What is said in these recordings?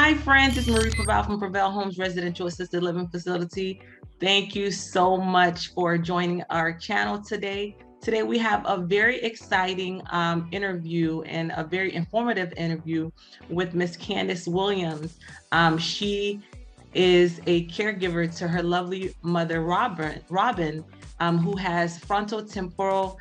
Hi, friends. It's Marie Prevail from Prevail Homes Residential Assisted Living Facility. Thank you so much for joining our channel today. Today, we have a very exciting interview and a very informative interview with Miss Candace Williams. She is a caregiver to her lovely mother, Robin, who has frontotemporal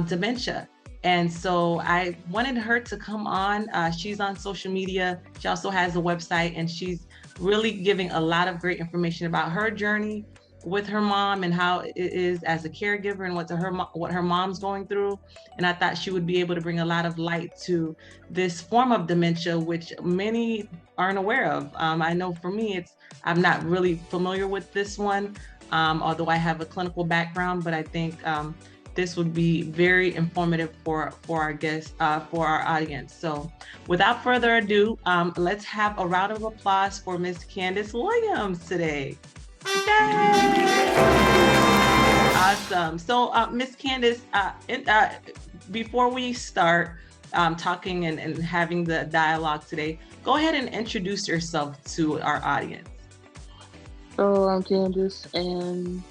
dementia. And so I wanted her to come on. She's on social media. She also has a website, and she's really giving a lot of great information about her journey with her mom and how it is as a caregiver and what her mom's going through. And I thought she would be able to bring a lot of light to this form of dementia, which many aren't aware of. I know for me, I'm not really familiar with this one, although I have a clinical background, but I think this would be very informative for our guests, for our audience. So without further ado, let's have a round of applause for Miss Candace Williams today. Yay! Awesome. So Miss Candace, before we start talking and having the dialogue today, go ahead and introduce yourself to our audience. So I'm Candice, and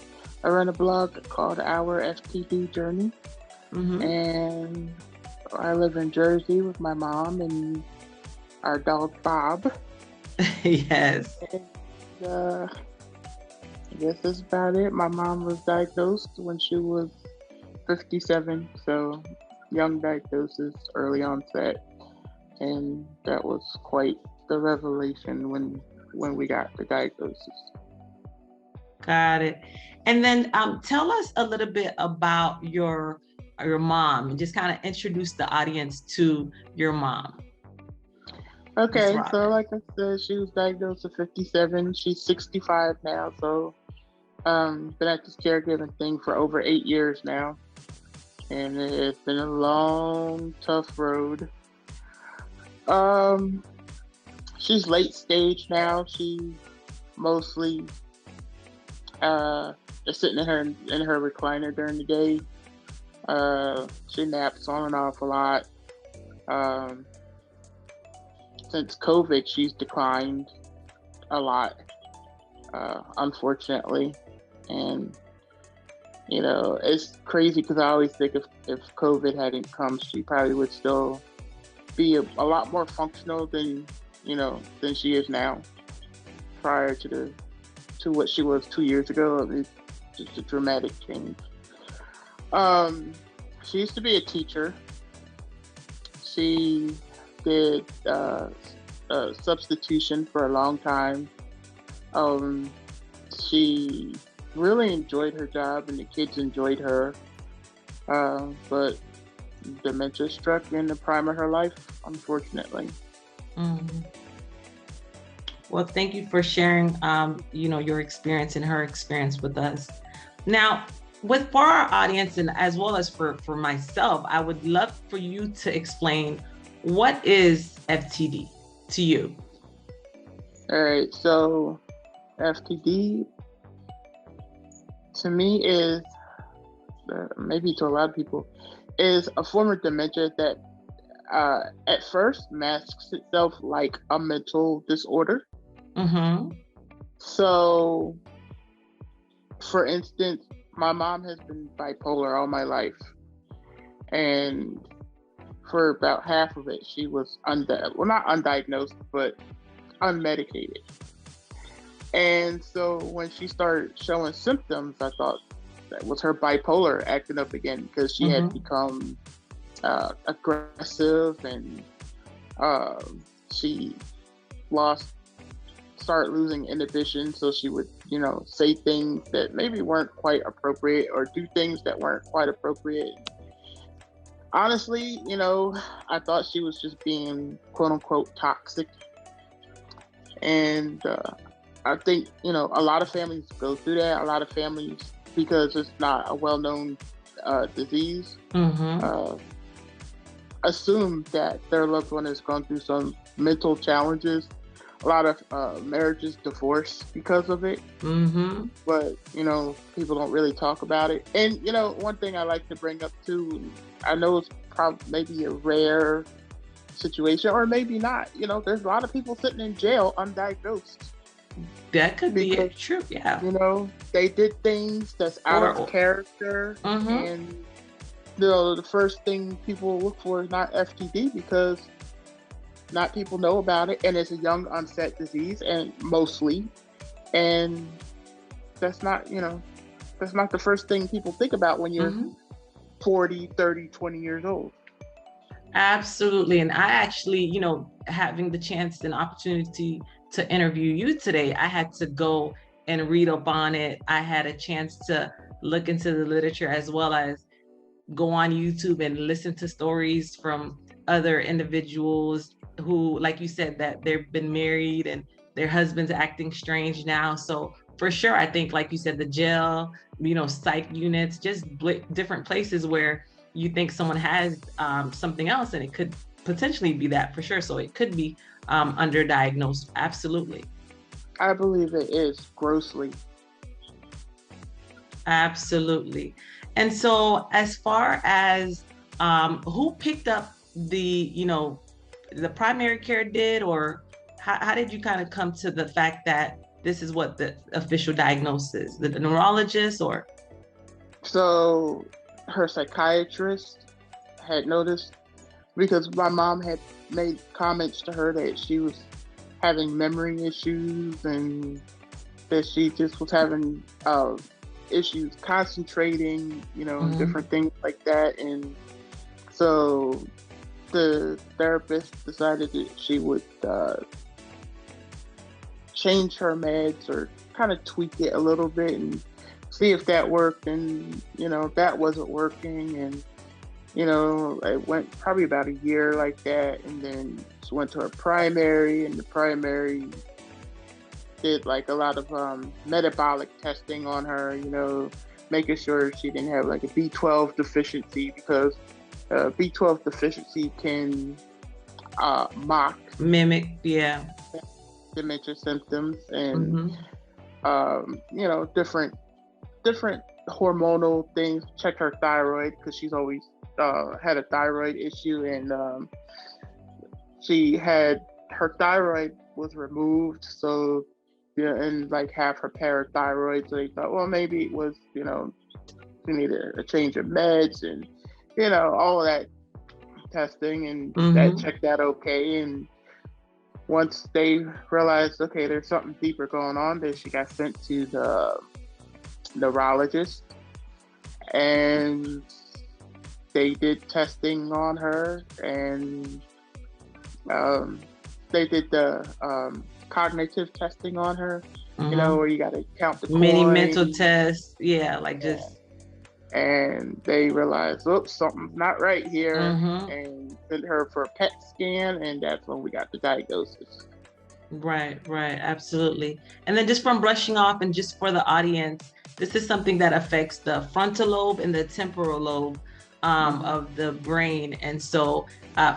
I run a blog called Our FTD Journey, and I live in Jersey with my mom and our dog Bob. Yes. And, I guess that's about it. My mom was diagnosed when she was 57, so young diagnosis, early onset, and that was quite the revelation when we got the diagnosis. Got it. And then tell us a little bit about your mom, and just kind of introduce the audience to your mom. Okay, so like I said, she was diagnosed at 57. She's 65 now, so been at this caregiving thing for over 8 years now, and it's been a long, tough road. She's late stage now. She's mostly just sitting in her recliner during the day. She naps on and off a lot. Since COVID, she's declined a lot, unfortunately. And, it's crazy because I always think if COVID hadn't come, she probably would still be a lot more functional than she is now, prior to what she was 2 years ago. It's just a dramatic change. She used to be a teacher. She did substitution for a long time. She really enjoyed her job, and the kids enjoyed her. But dementia struck in the prime of her life, unfortunately. Mm-hmm. Well, thank you for sharing, your experience and her experience with us. Now, for our audience, and as well as for myself, I would love for you to explain, what is FTD to you? All right, so FTD to me is, maybe to a lot of people, is a form of dementia that at first masks itself like a mental disorder. So, for instance, my mom has been bipolar all my life, and for about half of it, she was not undiagnosed, but unmedicated. And so when she started showing symptoms, I thought that was her bipolar acting up again, because she had become aggressive, and she started losing inhibition. So she would, say things that maybe weren't quite appropriate, or do things that weren't quite appropriate. Honestly, I thought she was just being quote unquote toxic. And I think, a lot of families go through that. A lot of families, because it's not a well-known disease, assume that their loved one has gone through some mental challenges. A lot of marriages divorce because of it. But, people don't really talk about it. And, one thing I like to bring up too, I know it's probably maybe a rare situation, or maybe not. There's a lot of people sitting in jail undiagnosed. That could be Because, it. True. Yeah. They did things that's out of character, and the first thing people look for is not FTD, because not people know about it, and it's a young onset disease, and mostly, and that's not the first thing people think about when you're 40, 30, 20 years old. Absolutely. And I actually, having the chance and opportunity to interview you today, I had to go and read up on it. I had a chance to look into the literature, as well as go on YouTube and listen to stories from other individuals who, like you said, that they've been married and their husband's acting strange now. So for sure, I think, like you said, the jail, psych units, just different places where you think someone has something else, and it could potentially be that, for sure. So it could be underdiagnosed. Absolutely. I believe it is, grossly. Absolutely. And so, as far as who picked up the primary care did, or how did you kind of come to the fact that this is what the official diagnosis, the neurologist, or? So her psychiatrist had noticed, because my mom had made comments to her that she was having memory issues, and that she just was having issues concentrating, different things like that. And so the therapist decided that she would change her meds, or kind of tweak it a little bit, and see if that worked. And that wasn't working, and it went probably about a year like that, and then she went to her primary, and the primary did like a lot of metabolic testing on her, making sure she didn't have like a B12 deficiency, because B12 deficiency can mimic, yeah, dementia symptoms, and different hormonal things. Check her thyroid, because she's always had a thyroid issue, and she had her thyroid was removed, so and like half her parathyroid. So they thought, well, maybe it was she needed a change of meds, and all of that testing, and that checked out okay. And once they realized, okay, there's something deeper going on, then she got sent to the neurologist, and they did testing on her, and they did the cognitive testing on her, where you got to count the mini coins. mental tests, just. And they realized, oops, something's not right here, and sent her for a PET scan, and that's when we got the diagnosis. Right, absolutely. And then, just from brushing off, and just for the audience, this is something that affects the frontal lobe and the temporal lobe of the brain. And so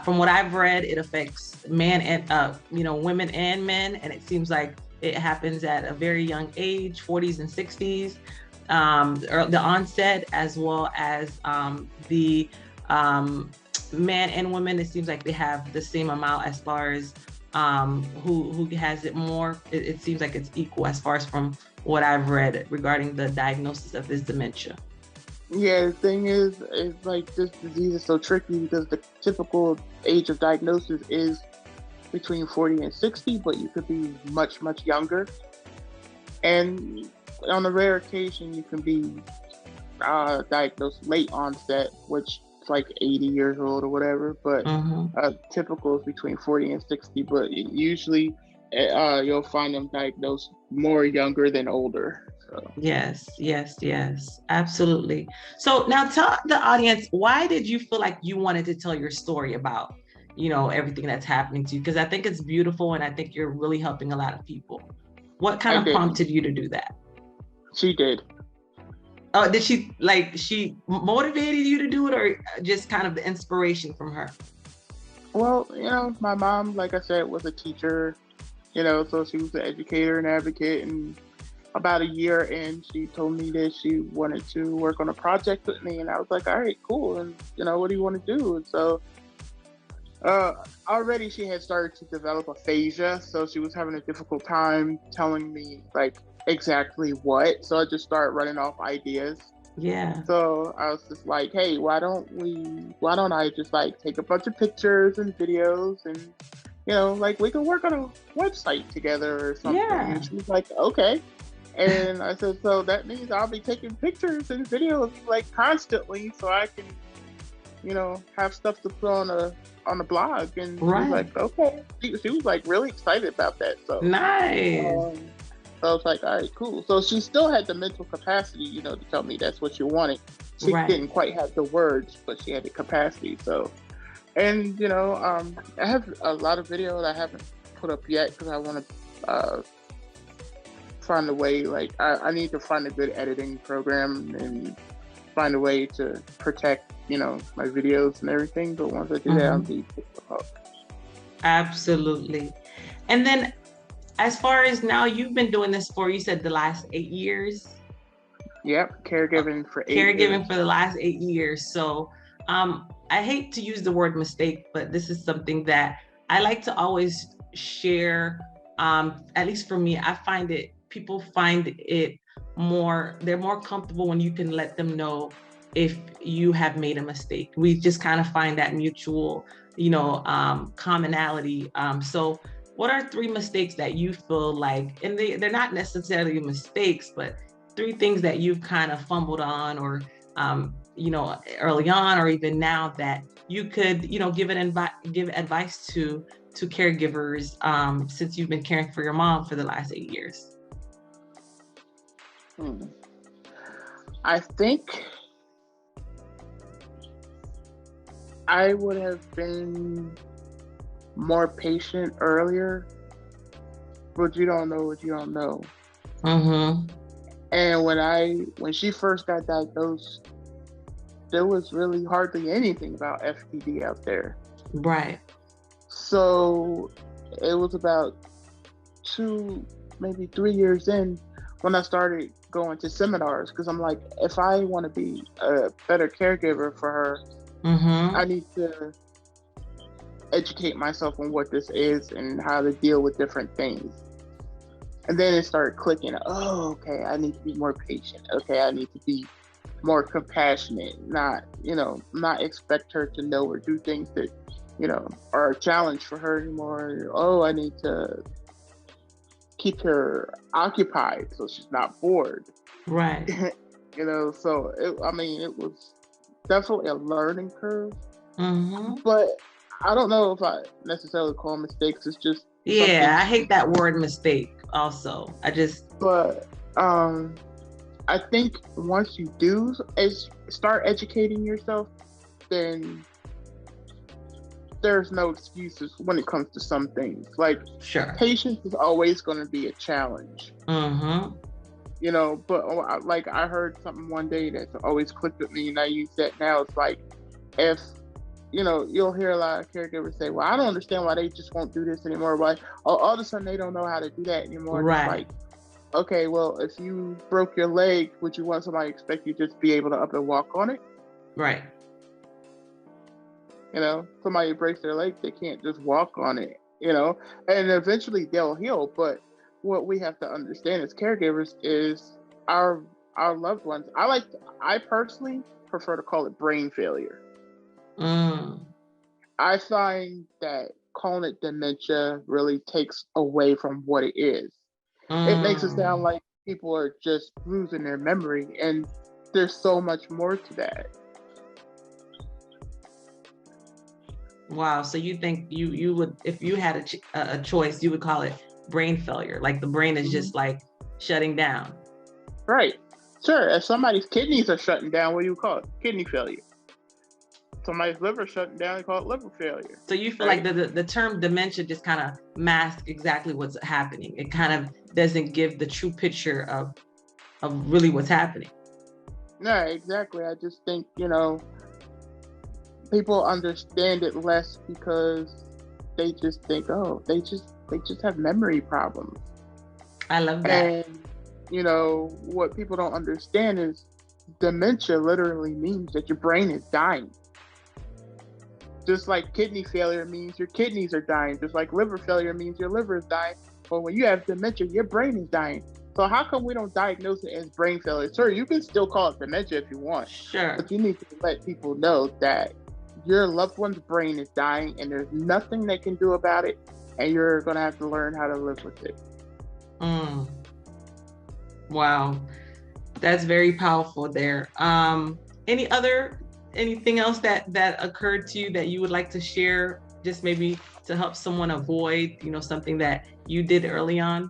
from what I've read, it affects men and women and men, and it seems like it happens at a very young age, 40s and 60s, or the onset, as well as the men and women. It seems like they have the same amount, as far as who has it more. It seems like it's equal, as far as from what I've read regarding the diagnosis of this dementia. Yeah, the thing is like, this disease is so tricky, because the typical age of diagnosis is between 40 and 60, but you could be much, much younger. And on a rare occasion, you can be diagnosed late onset, which is like 80 years old or whatever, but typical is between 40 and 60, but usually you'll find them diagnosed more younger than older. So. Yes, absolutely. So now tell the audience, why did you feel like you wanted to tell your story about, everything that's happening to you? Because I think it's beautiful, and I think you're really helping a lot of people. What kind of prompted you to do that? She did. Oh, did she motivated you to do it, or just kind of the inspiration from her? Well, my mom, like I said, was a teacher, so she was an educator and advocate, and about a year in, she told me that she wanted to work on a project with me, and I was like, all right, cool. And what do you want to do? And so Uh, Already she had started to develop aphasia, so she was having a difficult time telling me like exactly what. So I just started running off ideas. Yeah. So I was just like, hey, why don't I just like take a bunch of pictures and videos and, like we can work on a website together or something. Yeah. And she was like, okay. And I said, so that means I'll be taking pictures and videos like constantly so I can, have stuff to put on the blog. And she was Right. like, okay. She was like really excited about that. Nice. Um, so I was like, all right, cool. So she still had the mental capacity, to tell me that's what you wanted. She Right. didn't quite have the words, but she had the capacity. So, and I have a lot of video that I haven't put up yet because I want to find a way. Like, I need to find a good editing program and find a way to protect, my videos and everything. But once I do that, I'll Mhm. be put them up. Absolutely. And then as far as now, you've been doing this for, you said the last 8 years? Yep, caregiving for 8 years. Caregiving for the last 8 years. So I hate to use the word mistake, but this is something that I like to always share. At least for me, I find people find it they're more comfortable when you can let them know if you have made a mistake. We just kind of find that mutual, commonality. So what are 3 mistakes that you feel like, and they're not necessarily mistakes, but 3 things that you've kind of fumbled on or, early on or even now that you could, give advice to caregivers since you've been caring for your mom for the last 8 years? Hmm. I think I would have been more patient earlier, but you don't know what you don't know. Mm-hmm. And when she first got diagnosed, there was really hardly anything about FTD out there. Right. So it was about 2, maybe 3 years in when I started going to seminars because I'm like, if I want to be a better caregiver for her, I Mm-hmm. need to educate myself on what this is and how to deal with different things. And then it started clicking. Oh, okay, I need to be more patient. Okay, I need to be more compassionate, not expect her to know or do things that, are a challenge for her anymore. Oh, I need to keep her occupied so she's not bored. Right. So it was definitely a learning curve, Mm-hmm. but I don't know if I necessarily call mistakes. It's just something Yeah, I hate that word mistake also. but I think once you do start educating yourself, then there's no excuses when it comes to some things. Like Sure. patience is always going to be a challenge, Mm-hmm. But like I heard something one day that's always clicked with me, and I use that now. It's like if you'll hear a lot of caregivers say, "Well, I don't understand why they just won't do this anymore. Why all of a sudden they don't know how to do that anymore?" And it's Right. like, okay, well, if you broke your leg, would you want somebody to expect you just be able to up and walk on it? Right. Somebody breaks their leg, they can't just walk on it, and eventually they'll heal. But what we have to understand as caregivers is our our loved ones. I personally prefer to call it brain failure. Mm. I find that calling it dementia really takes away from what it is. It makes it sound Mm. like people are just losing their memory, and there's so much more to that. Wow. So you think you would, if you had a choice, you would call it brain failure, like the brain is Mhm. just like shutting down. Right. Sure. If somebody's kidneys are shutting down, what do you call it? Kidney failure. Somebody's liver shutting down, they call it liver failure. So you feel like Right? the term dementia just kind of masks exactly what's happening. It kind of doesn't give the true picture of really what's happening. No, exactly. I just think, people understand it less because they just think, oh, they just have memory problems. I love that. And what people don't understand is dementia literally means that your brain is dying. Just like kidney failure means your kidneys are dying. Just like liver failure means your liver is dying. But when you have dementia, your brain is dying. So how come we don't diagnose it as brain failure? Sir, you can still call it dementia if you want, Sure. but you need to let people know that your loved one's brain is dying and there's nothing they can do about it, and you're going to have to learn how to live with it. Mm. Wow. That's very powerful there. Anything else that occurred to you that you would like to share, just maybe to help someone avoid, something that you did early on?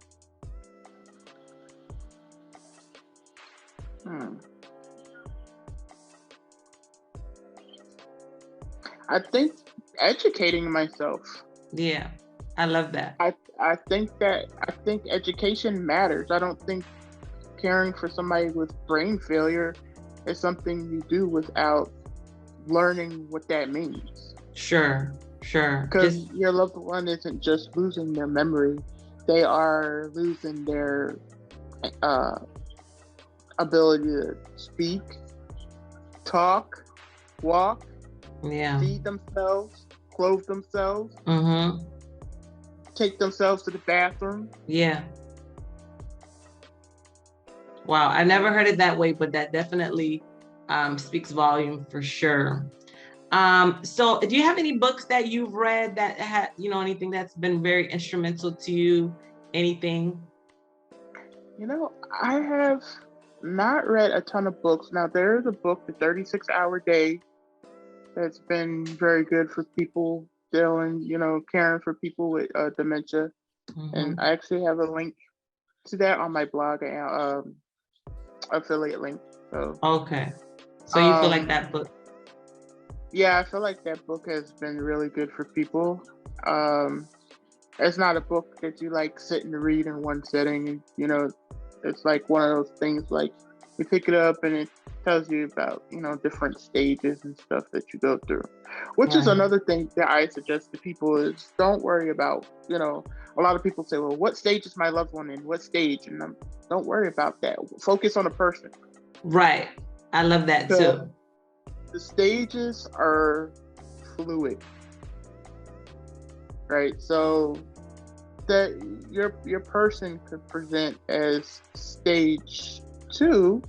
I think educating myself. Yeah, I love that. I think education matters. I don't think caring for somebody with brain failure is something you do without learning what that means. Sure. Because your loved one isn't just losing their memory, they are losing their ability to speak, talk, walk, feed themselves, clothe themselves, take themselves to the bathroom. Yeah. Wow, I never heard it that way, but that definitely speaks volume for sure. So do you have any books that you've read that had, anything that's been very instrumental to you? Anything? I have not read a ton of books. Now, there is a book, The 36-Hour Day, that's been very good for people dealing, caring for people with dementia. And I actually have a link to that on my blog, affiliate link. So okay. So you feel like that book? Yeah, I feel like that book has been really good for people. It's not a book that you like sit and read in one sitting, and it's like one of those things like you pick it up and it tells you about different stages and stuff that you go through, which is another thing that I suggest to people is don't worry about. A lot of people say, well, what stage is my loved one in? What stage? And don't worry about that. Focus on the person. Right. I love that too. The stages are fluid, right? So that your person could present as stage 2,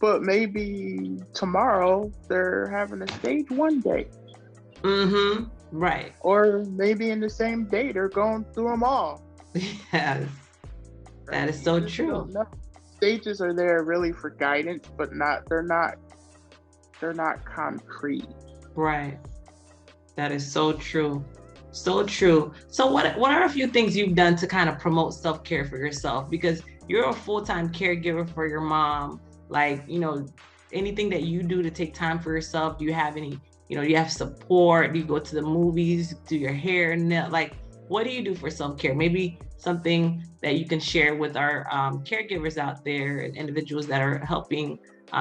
but maybe tomorrow they're having a stage 1 day. Right. Or maybe in the same day they're going through them all. Yes. That is so true. Stages are there really for guidance, but they're not concrete. Right. That is so true. So true. So what are a few things you've done to kind of promote self-care for yourself? Because you're a full-time caregiver for your mom. Like, anything that you do to take time for yourself? Do you have any, do you have support? Do you go to the movies, do your hair and nail? Like, what do you do for self-care? Maybe something that you can share with our caregivers out there and individuals that are helping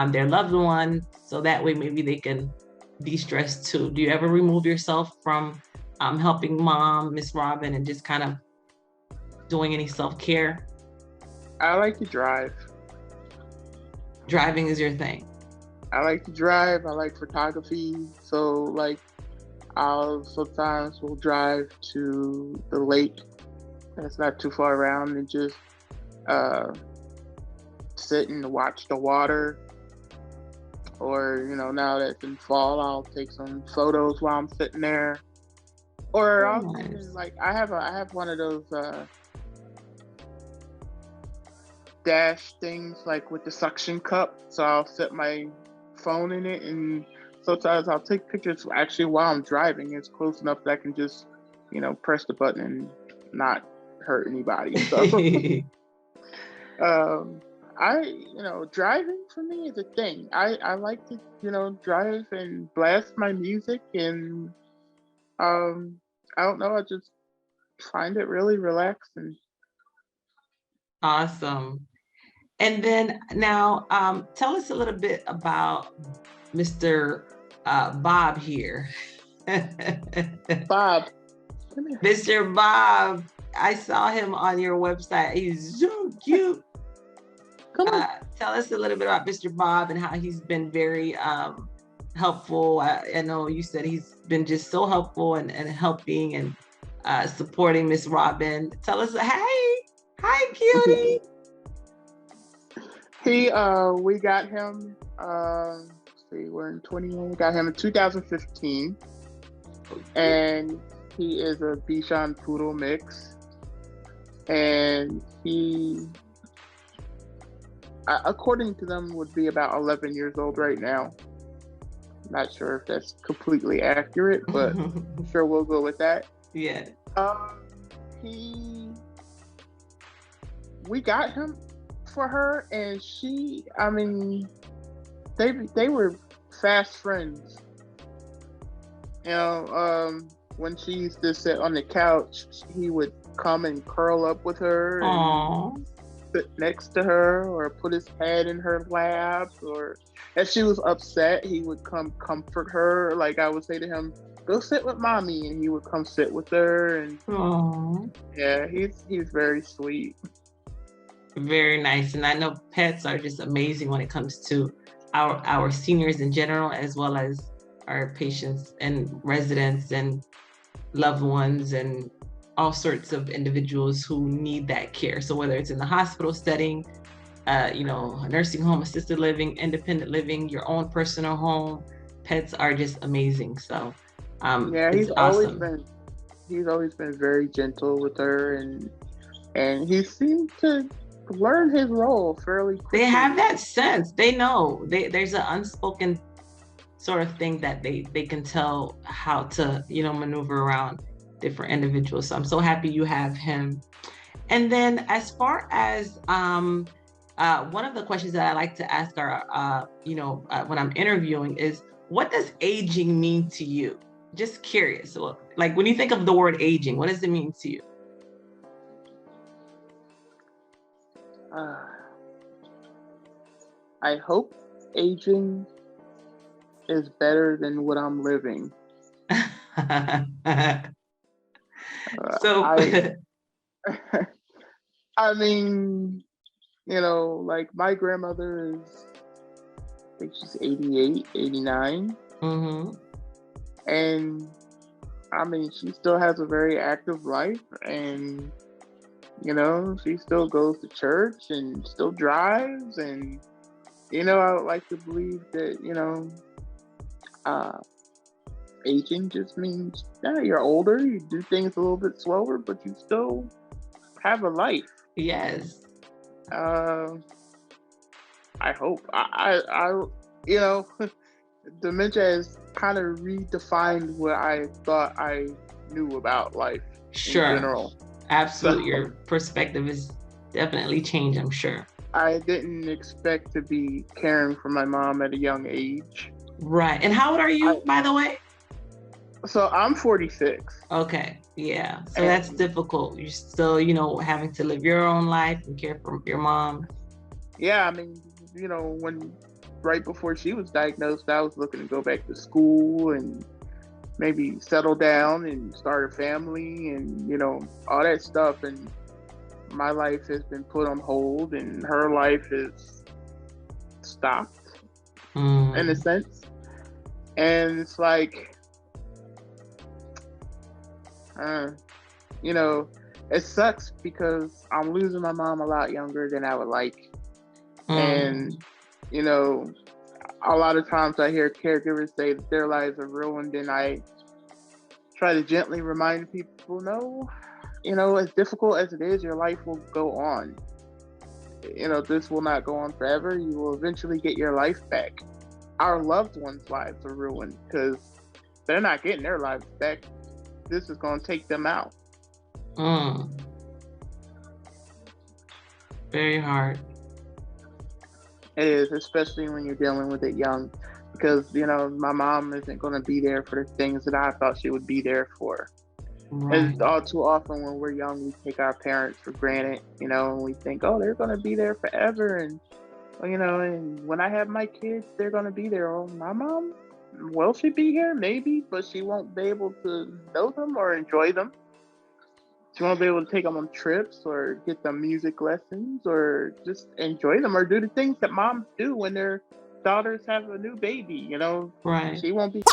their loved one, so that way maybe they can de-stress too. Do you ever remove yourself from helping mom, Miss Robin, and just kind of doing any self-care? I like to drive. Driving is your thing. I like to drive. I like photography. So like sometimes we'll drive to the lake that's not too far around and just sit and watch the water. Or, now that it's in fall, I'll take some photos while I'm sitting there. Or I'll even, like, I have one of those dash things, like with the suction cup. So I'll set my phone in it, and sometimes I'll take pictures actually while I'm driving. It's close enough that I can just, press the button and not hurt anybody. So, driving for me is a thing. I like to, drive and blast my music, and I don't know, I just find it really relaxing. Awesome. And then now, tell us a little bit about Mr. Bob here. Bob. Mr. Bob, I saw him on your website. He's so cute. Come on. Tell us a little bit about Mr. Bob and how he's been very helpful. I know you said he's been just so helpful and helping and supporting Miss Robin. Tell us, hey, hi, cutie. We got him, let's see, we're in 21, we got him in 2015, and he is a Bichon Poodle mix, and he, according to them, would be about 11 years old right now. Not sure if that's completely accurate, but sure, we'll go with that. Yeah. We got him for her, and I mean, they were fast friends. When she used to sit on the couch, he would come and curl up with her and sit next to her, or put his head in her lap, or if she was upset, he would come comfort her. Like, I would say to him, "Go sit with mommy," and he would come sit with her. And yeah, he's very sweet. Very nice. And I know pets are just amazing when it comes to our seniors in general, as well as our patients and residents and loved ones and all sorts of individuals who need that care. So whether it's in the hospital setting, nursing home, assisted living, independent living, your own personal home, pets are just amazing. So yeah, it's awesome. He's always been very gentle with her, and he seemed to learn his role fairly quickly. They have that sense. They know. There's an unspoken sort of thing that they can tell how to, maneuver around different individuals. So I'm so happy you have him. And then as far as one of the questions that I like to ask when I'm interviewing is, what does aging mean to you? Just curious. So, like, when you think of the word aging, what does it mean to you? I hope aging is better than what I'm living. I mean, like, my grandmother is, I think she's 88, 89. And I mean, she still has a very active life, and she still goes to church and still drives. And I would like to believe that aging just means, yeah, you're older, you do things a little bit slower, but you still have a life. Yes. I hope. Dementia has kind of redefined what I thought I knew about life in general. Absolutely. So, your perspective is definitely changed, I'm sure. I didn't expect to be caring for my mom at a young age. Right. And how old are you, by the way? So I'm 46. Okay. Yeah. So that's difficult. You're still, having to live your own life and care for your mom. Yeah. I mean, when right before she was diagnosed, I was looking to go back to school and maybe settle down and start a family and, all that stuff. And my life has been put on hold, and her life is stopped in a sense. And it's like, it sucks because I'm losing my mom a lot younger than I would like. And, a lot of times I hear caregivers say that their lives are ruined, and I try to gently remind people, no, as difficult as it is, your life will go on. This will not go on forever. You will eventually get your life back. Our loved ones' lives are ruined because they're not getting their lives back. This is going to take them out. Very hard. It is, especially when you're dealing with it young, because, my mom isn't going to be there for the things that I thought she would be there for. Right. And all too often when we're young, we take our parents for granted, and we think, oh, they're going to be there forever. And, and when I have my kids, they're going to be there. Oh, my mom, will she be here? Maybe, but she won't be able to know them or enjoy them. She won't be able to take them on trips or get them music lessons or just enjoy them or do the things that moms do when they're daughters have a new baby, you know, Right. she won't be